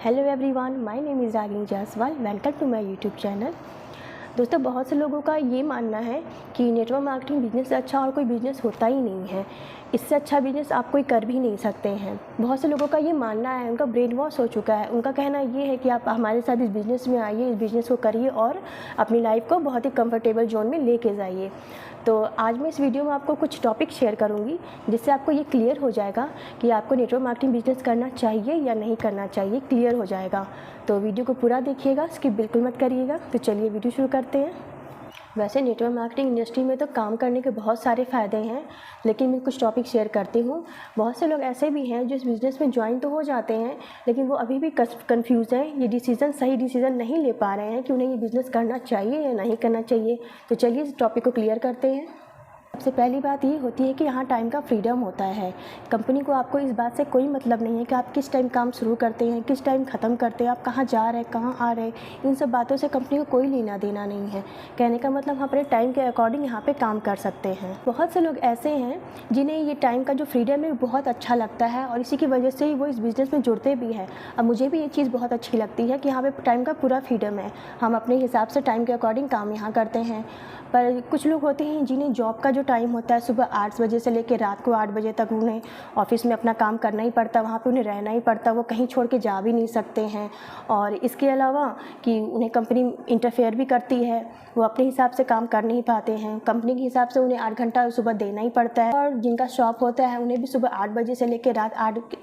Hello everyone, my name is Ragini Jaiswal. Welcome to my YouTube channel. दोस्तों, बहुत से लोगों का ये मानना है कि नेटवर्क मार्केटिंग बिजनेस से अच्छा और कोई बिज़नेस होता ही नहीं है। इससे अच्छा बिज़नेस आप कोई कर भी नहीं सकते हैं। बहुत से लोगों का ये मानना है, उनका ब्रेन वॉश हो चुका है। उनका कहना ये है कि आप हमारे साथ इस बिज़नेस में आइए, इस बिज़नेस को करिए और अपनी लाइफ को बहुत ही कंफर्टेबल जोन में लेके जाइए। तो आज मैं इस वीडियो में आपको कुछ टॉपिक शेयर करूंगी जिससे आपको ये क्लियर हो जाएगा कि आपको नेटवर्क मार्केटिंग बिजनेस करना चाहिए या नहीं करना चाहिए। क्लियर हो जाएगा। तो वीडियो को पूरा देखिएगा, स्किप बिल्कुल मत करिएगा। तो चलिए वीडियो शुरू करते हैं। वैसे नेटवर्क मार्केटिंग इंडस्ट्री में तो काम करने के बहुत सारे फ़ायदे हैं, लेकिन मैं कुछ टॉपिक शेयर करती हूँ। बहुत से लोग ऐसे भी हैं जो इस बिज़नेस में ज्वाइन तो हो जाते हैं, लेकिन वो अभी भी कंफ्यूज हैं। ये सही डिसीज़न नहीं ले पा रहे हैं कि उन्हें ये बिज़नेस करना चाहिए या नहीं करना चाहिए। तो चलिए इस टॉपिक को क्लियर करते हैं। सबसे पहली बात ये होती है कि यहाँ टाइम का फ्रीडम होता है। कंपनी को आपको इस बात से कोई मतलब नहीं है कि आप किस टाइम काम शुरू करते हैं, किस टाइम ख़त्म करते हैं, आप कहाँ जा रहे हैं, कहाँ आ रहे हैं। इन सब बातों से कंपनी को कोई लेना देना नहीं है। कहने का मतलब हम अपने टाइम के अकॉर्डिंग यहाँ पे काम कर सकते हैं। बहुत से लोग ऐसे हैं जिन्हें ये टाइम का जो फ्रीडम है बहुत अच्छा लगता है और इसी की वजह से ही वो इस बिज़नेस में जुड़ते भी हैं। अब मुझे भी ये चीज़ बहुत अच्छी लगती है कि यहाँ पे टाइम का पूरा फ्रीडम है। हम अपने हिसाब से टाइम के अकॉर्डिंग काम यहाँ करते हैं। पर कुछ लोग होते हैं जिन्हें जॉब का जो टाइम होता है सुबह 8 बजे से लेकर रात को 8 बजे तक उन्हें ऑफिस में अपना काम करना ही पड़ता है, वहाँ पे उन्हें रहना ही पड़ता है। वो कहीं छोड़ के जा भी नहीं सकते हैं। और इसके अलावा कि उन्हें कंपनी इंटरफेयर भी करती है, वो अपने हिसाब से काम कर नहीं पाते हैं। कंपनी के हिसाब से उन्हें 8 घंटा सुबह देना ही पड़ता है। और जिनका शॉप होता है उन्हें भी सुबह 8 बजे से लेकर रात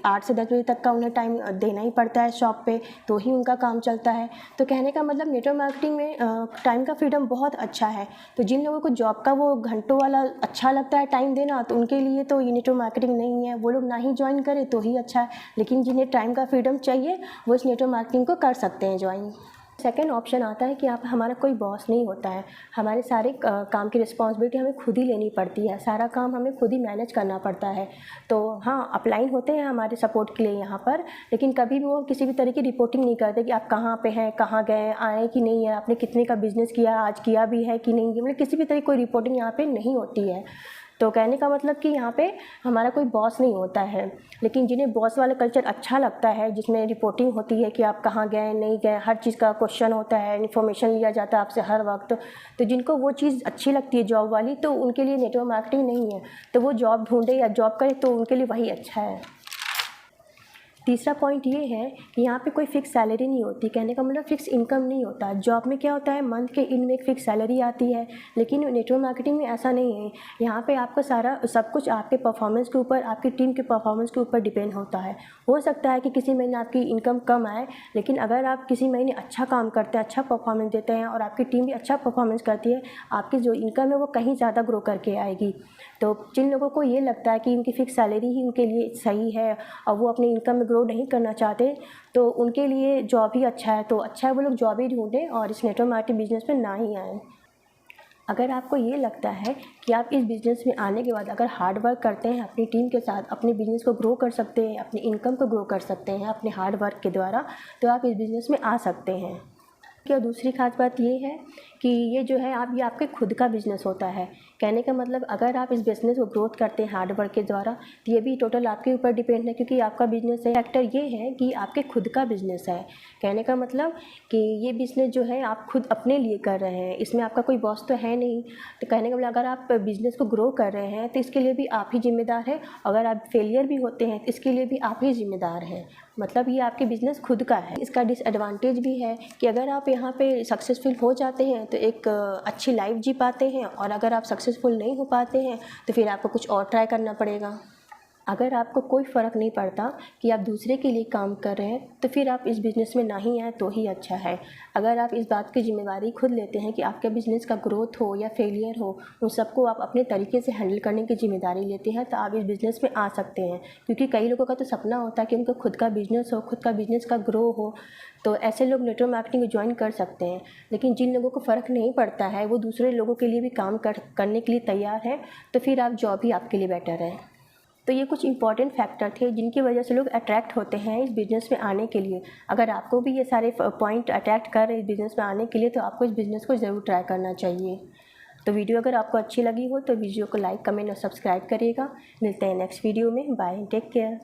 8 से 10 बजे तक का उन्हें टाइम देना ही पड़ता है शॉप पे, तो ही उनका काम चलता है। तो कहने का मतलब नेटवर्क मार्केटिंग में टाइम का फ्रीडम बहुत अच्छा है। तो जिन लोगों को जॉब का वो घंटों वाला अच्छा लगता है टाइम देना, तो उनके लिए तो ये नेटवर्क मार्केटिंग नहीं है। वो लोग ना ही ज्वाइन करें तो ही अच्छा है। लेकिन जिन्हें टाइम का फ्रीडम चाहिए वो इस नेटवर्क मार्केटिंग को कर सकते हैं ज्वाइन। सेकेंड ऑप्शन आता है कि आप हमारा कोई बॉस नहीं होता है। हमारे सारे काम की रिस्पॉन्सिबिलिटी हमें खुद ही लेनी पड़ती है। सारा काम हमें खुद ही मैनेज करना पड़ता है। तो हाँ, अपलाइन होते हैं हमारे सपोर्ट के लिए यहाँ पर, लेकिन कभी भी वो किसी भी तरह की रिपोर्टिंग नहीं करते कि आप कहाँ पे हैं, कहाँ गए, आए कि नहीं है, आपने कितने का बिजनेस किया, आज किया भी है कि नहीं। मतलब किसी भी तरह की कोई रिपोर्टिंग यहाँ पर नहीं होती है। तो कहने का मतलब कि यहाँ पे हमारा कोई बॉस नहीं होता है। लेकिन जिन्हें बॉस वाला कल्चर अच्छा लगता है, जिसमें रिपोर्टिंग होती है कि आप कहाँ गए, नहीं गए, हर चीज़ का क्वेश्चन होता है, इन्फॉर्मेशन लिया जाता है आपसे हर वक्त, तो जिनको वो चीज़ अच्छी लगती है जॉब वाली, तो उनके लिए नेटवर्क मार्केटिंग नहीं है। तो वो जॉब ढूंढे या जॉब करे तो उनके लिए वही अच्छा है। तीसरा पॉइंट ये है कि यहाँ पे कोई फिक्स सैलरी नहीं होती। कहने का मतलब फिक्स इनकम नहीं होता। जॉब में क्या होता है, मंथ के एंड में एक फिक्स सैलरी आती है, लेकिन नेटवर्क मार्केटिंग में ऐसा नहीं है। यहाँ पे आपका सारा सब कुछ आपके परफॉर्मेंस के ऊपर, आपकी टीम के परफॉर्मेंस के ऊपर डिपेंड होता है। हो सकता है कि किसी महीने आपकी इनकम कम आए, लेकिन अगर आप किसी महीने अच्छा काम करते हैं, अच्छा परफॉर्मेंस देते हैं और आपकी टीम भी अच्छा परफॉर्मेंस करती है, आपकी जो इनकम है वो कहीं ज़्यादा ग्रो करके आएगी। तो जिन लोगों को ये लगता है कि उनकी फ़िक्स सैलरी ही उनके लिए सही है और वो अपनी इनकम में ग्रो नहीं करना चाहते, तो उनके लिए जॉब ही अच्छा है। तो अच्छा है वो लोग जॉब ही ढूंढें और इस नेटवर्क मार्केटिंग बिजनेस में ना ही आएँ। अगर आपको ये लगता है कि आप इस बिज़नेस में आने के बाद अगर हार्ड वर्क करते हैं, अपनी टीम के साथ अपने बिज़नेस को ग्रो कर सकते हैं, अपनी इनकम को ग्रो कर सकते हैं अपने हार्ड वर्क के द्वारा, तो आप इस बिज़नेस में आ सकते हैं। क्या दूसरी खास बात ये है कि ये जो है ये आपके खुद का बिज़नेस होता है। कहने का मतलब अगर आप इस बिज़नेस को ग्रोथ करते हैं हार्ड वर्क के द्वारा, तो ये भी टोटल आपके ऊपर डिपेंड है, क्योंकि आपका बिज़नेस है। फैक्टर ये है कि आपके खुद का बिज़नेस है। कहने का मतलब कि ये बिज़नेस जो है आप खुद अपने लिए कर रहे हैं, इसमें आपका कोई बॉस तो है नहीं। तो कहने का मतलब अगर आप बिज़नेस को ग्रो कर रहे हैं तो इसके लिए भी आप ही जिम्मेदार हैं। अगर आप फेलियर भी होते हैं तो इसके लिए भी आप ही जिम्मेदार हैं। मतलब ये आपके बिज़नेस खुद का है। इसका डिसएडवांटेज भी है कि अगर आप यहाँ पे सक्सेसफुल हो जाते हैं तो एक अच्छी लाइफ जी पाते हैं, और अगर आप सक्सेसफुल नहीं हो पाते हैं तो फिर आपको कुछ और ट्राई करना पड़ेगा। अगर आपको कोई फ़र्क नहीं पड़ता कि आप दूसरे के लिए काम कर रहे हैं, तो फिर आप इस बिज़नेस में ना ही आए तो ही अच्छा है। अगर आप इस बात की जिम्मेदारी खुद लेते हैं कि आपके बिज़नेस का ग्रोथ हो या फेलियर हो, उन सबको आप अपने तरीके से हैंडल करने की जिम्मेदारी लेते हैं, तो आप इस बिज़नेस में आ सकते हैं। क्योंकि कई लोगों का तो सपना होता है कि उनका खुद का बिज़नेस हो, खुद का बिज़नेस का ग्रो हो, तो ऐसे लोग नेटवर्क मार्केटिंग को ज्वाइन कर सकते हैं। लेकिन जिन लोगों को फ़र्क नहीं पड़ता है, वो दूसरे लोगों के लिए भी काम करने के लिए तैयार है, तो फिर आप जॉब ही आपके लिए बेटर है। तो ये कुछ इंपॉर्टेंट फैक्टर थे जिनकी वजह से लोग अट्रैक्ट होते हैं इस बिज़नेस में आने के लिए। अगर आपको भी ये सारे पॉइंट अट्रैक्ट कर रहे हैं इस बिज़नेस में आने के लिए, तो आपको इस बिज़नेस को ज़रूर ट्राई करना चाहिए। तो वीडियो अगर आपको अच्छी लगी हो तो वीडियो को लाइक, कमेंट और सब्सक्राइब करिएगा। मिलते हैं नेक्स्ट वीडियो में। Bye, take care.